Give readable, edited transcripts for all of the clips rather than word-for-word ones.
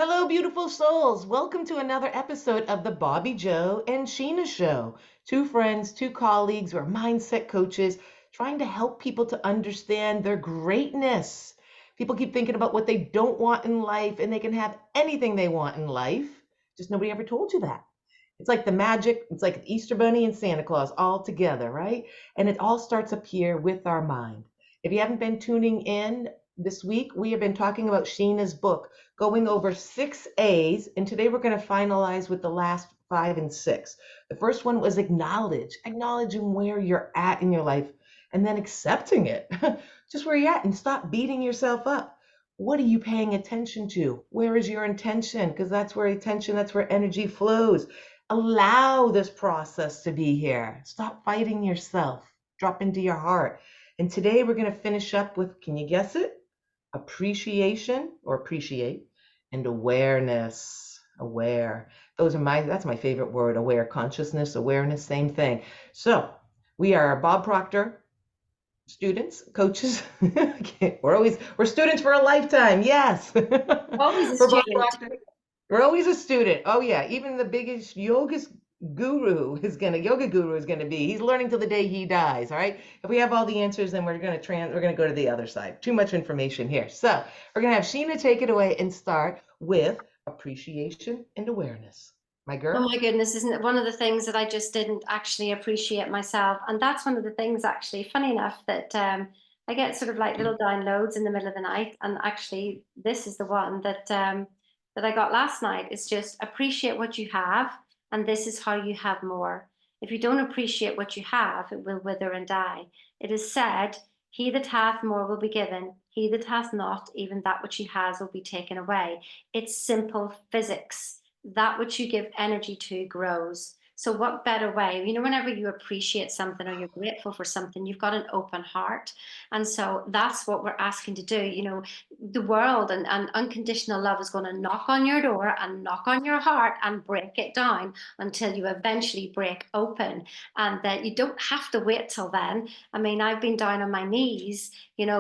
Hello, beautiful souls. Welcome to another episode of the Bobbi Jo and Sheena Show. Two friends, two colleagues, we're mindset coaches trying to help people to understand their greatness. People keep thinking about what they don't want in life, and they can have anything they want in life. Just nobody ever told you that. It's like the magic, it's like Easter Bunny and Santa Claus all together, right? And it all starts up here with our mind. If you haven't been tuning in this week, we have been talking about Sheena's book, going over 6 A's, and today we're going to finalize with the last 5 and 6. The first one was acknowledging where you're at in your life, and then accepting it, just where you're at, and stop beating yourself up. What are you paying attention to? Where is your intention? Because that's where energy flows. Allow this process to be here. Stop fighting yourself. Drop into your heart. And today we're going to finish up with, can you guess it? Appreciation or appreciate and awareness. Aware. That's my favorite word, aware. Consciousness, awareness, same thing. So we are Bob Proctor students, coaches. We're students for a lifetime. Yes. Always a For Bob student. Proctor. We're always a student. Oh yeah, even the biggest yoga guru is gonna be. He's learning till the day he dies. All right. If we have all the answers, then we're gonna go to the other side. Too much information here. So we're gonna have Sheena take it away and start with appreciation and awareness. My Oh girl. my goodness, isn't it one of the things that I just didn't actually appreciate myself? And that's one of the things, actually, funny enough, that I get sort of like little downloads in the middle of the night. And actually, this is the one that I got last night. It's just appreciate what you have, and this is how you have more. If you don't appreciate what you have, it will wither and die. It is said, "He that hath more will be given; he that hath not, even that which he has, will be taken away." It's simple physics. That which you give energy to grows. So, what better way? Whenever you appreciate something or you're grateful for something, you've got an open heart. And so, that's what we're asking to do. The world and unconditional love is going to knock on your door and knock on your heart and break it down until you eventually break open. And that you don't have to wait till then. I mean, I've been down on my knees,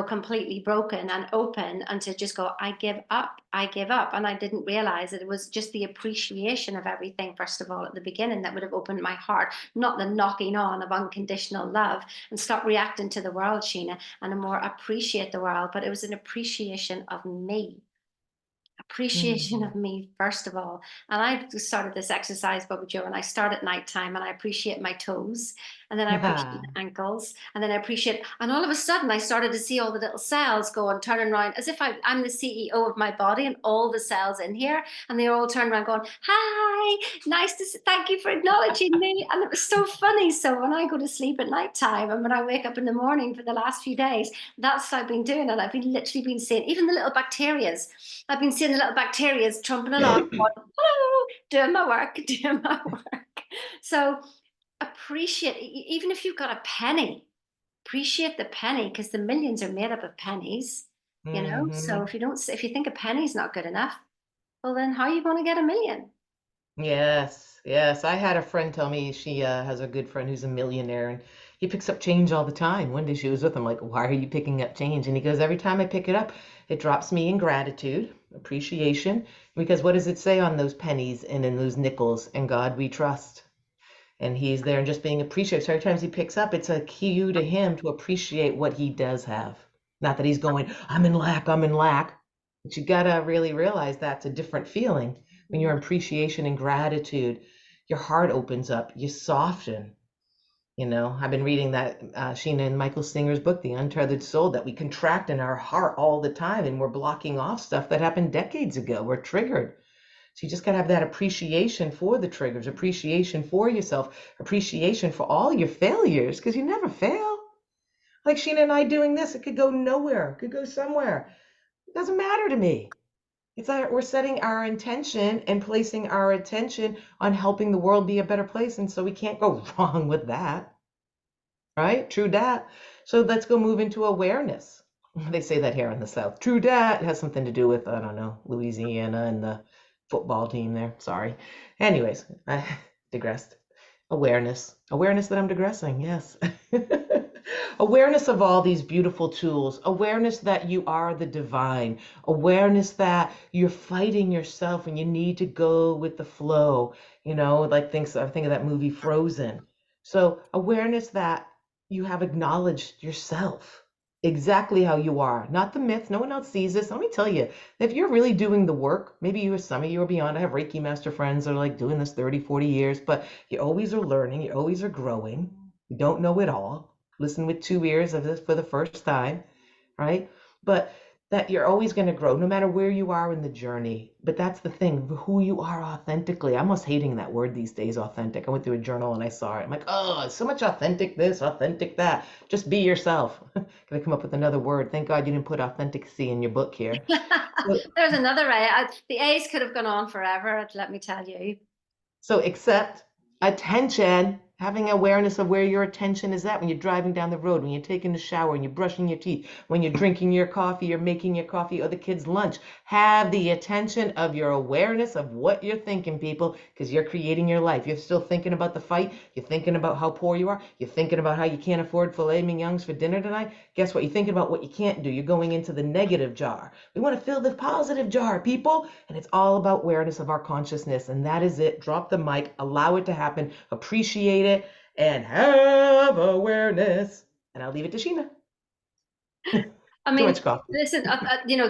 completely broken and open, and to just go, I give up, I give up. And I didn't realize that it was just the appreciation of everything, first of all, at the beginning, that would have opened my heart, not the knocking on of unconditional love, and stop reacting to the world, Sheena, and more appreciate the world. But it was an appreciation of me, appreciation Mhm. of me first of all. And I've started this exercise, Bobbi Jo, and I start at nighttime and I appreciate my toes, and then I appreciate my ankles, and then I appreciate, and all of a sudden I started to see all the little cells go and turning around as if I'm the CEO of my body, and all the cells in here, and they all turn around going, "Hi, nice to see, thank you for acknowledging me." And it was so funny. So when I go to sleep at nighttime and when I wake up in the morning for the last few days, that's what I've been doing. And I've been literally been seeing even the little bacterias. I've been seeing the little bacterias trumping along, going, "Hello, doing my work, doing my work." So appreciate, even if you've got a penny, appreciate the penny, because the millions are made up of pennies. So Mhm. if you think a penny's not good enough, well, then how are you going to get a million? Yes, yes. I had a friend tell me she has a good friend who's a millionaire and he picks up change all the time. One day she was with him, like, why are you picking up change? And he goes, every time I pick it up, it drops me in gratitude, appreciation. Because what does it say on those pennies and in those nickels? In God we trust. And he's there and just being appreciative. So every time he picks up, it's a cue to him to appreciate what he does have. Not that he's going, I'm in lack, I'm in lack. But you gotta really realize that's a different feeling. When you're in appreciation and gratitude, your heart opens up, you soften. I've been reading that Sheena and Michael Singer's book, The Untethered Soul, that we contract in our heart all the time and we're blocking off stuff that happened decades ago. We're triggered. So you just got to have that appreciation for the triggers, appreciation for yourself, appreciation for all your failures, because you never fail. Like Sheena and I doing this, it could go nowhere, it could go somewhere. It doesn't matter to me. It's that we're setting our intention and placing our attention on helping the world be a better place. And so we can't go wrong with that, right? True dat. So let's go move into awareness. They say that here in the South. True dat has something to do with, I don't know, Louisiana and the football team there. Sorry. Anyways, I digressed. Awareness. Awareness that I'm digressing. Yes. Awareness of all these beautiful tools, awareness that you are the divine, awareness that you're fighting yourself and you need to go with the flow, like I think of that movie Frozen. So awareness that you have acknowledged yourself exactly how you are, not the myth. No one else sees this. Let me tell you, if you're really doing the work, maybe some of you are beyond. I have Reiki master friends that are like doing this 30, 40 years, but you always are learning, you always are growing. You don't know it all. Listen with two ears of this for the first time, right? But that you're always going to grow no matter where you are in the journey. But that's the thing, who you are authentically. I'm almost hating that word these days, authentic. I went through a journal and I saw it. I'm like, oh, it's so much authentic this, authentic that. Just be yourself. Gonna come up with another word. Thank God you didn't put authenticity in your book here. So, There's another A. The A's could have gone on forever, let me tell you. So accept attention, having awareness of where your attention is at when you're driving down the road, when you're taking the shower, when you're brushing your teeth, when you're drinking your coffee, you're making your coffee or the kids' lunch. Have the attention of your awareness of what you're thinking, people, because you're creating your life. You're still thinking about the fight. You're thinking about how poor you are. You're thinking about how you can't afford filet mignons for dinner tonight. Guess what? You're thinking about what you can't do. You're going into the negative jar. We want to fill the positive jar, people. And it's all about awareness of our consciousness. And that is it. Drop the mic, allow it to happen, appreciate it, and have awareness. And I'll leave it to Sheena. I Too mean, much coffee. listen,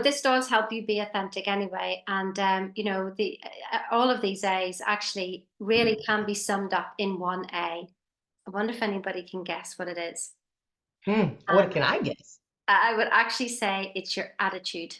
this does help you be authentic anyway. And, the all of these A's actually really can be summed up in one A. I wonder if anybody can guess what it is. What And can I guess? I would actually say it's your attitude.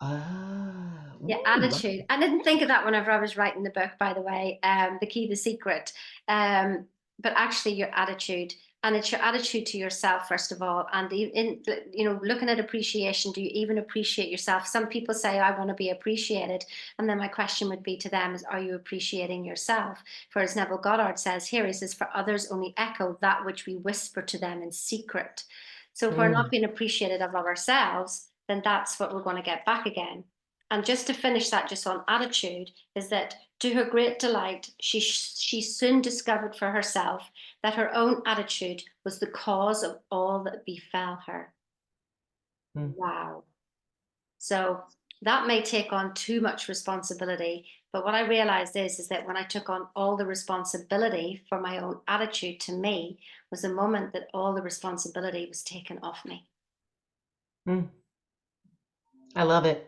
Your Ooh. attitude. I didn't think of that whenever I was writing the book, by the way, The Key, The Secret. But actually, your attitude. And it's your attitude to yourself, first of all. And looking at appreciation, do you even appreciate yourself? Some people say, I want to be appreciated. And then my question would be to them is, are you appreciating yourself? For as Neville Goddard says here, he says, for others only echo that which we whisper to them in secret. So if we're not Mm, being appreciated of ourselves, then that's what we're going to get back again. And just to finish that, just on attitude, is that to her great delight, she soon discovered for herself that her own attitude was the cause of all that befell her. mm. Wow. So that may take on too much responsibility. But what I realized is that when I took on all the responsibility for my own attitude to me, was the moment that all the responsibility was taken off me. Mm. I love it.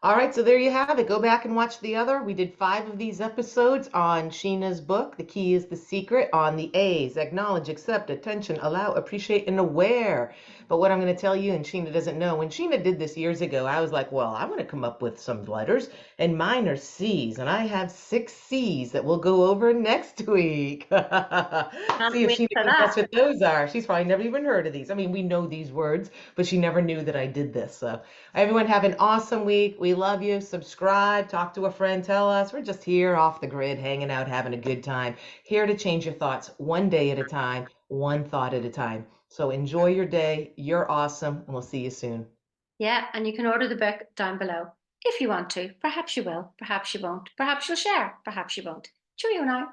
All right, so there you have it. Go back and watch the other. We did 5 of these episodes on Sheena's book. The key is the secret on the A's. Acknowledge, accept, attention, allow, appreciate, and aware. But what I'm going to tell you, and Sheena doesn't know, when Sheena did this years ago, I was like, well, I want to come up with some letters, and mine are C's, and I have 6 C's that we'll go over next week. Can't See if wait Sheena for can guess that. what those are. She's probably never even heard of these. I mean, we know these words, but she never knew that I did this. So everyone have an awesome week. We love you. Subscribe, talk to a friend, tell us. We're just here off the grid, hanging out, having a good time. Here to change your thoughts one day at a time, one thought at a time. So enjoy your day. You're awesome, and we'll see you soon. Yeah, and you can order the book down below if you want to. Perhaps you will, perhaps you won't. Perhaps you'll share, perhaps you won't. Cheerio now.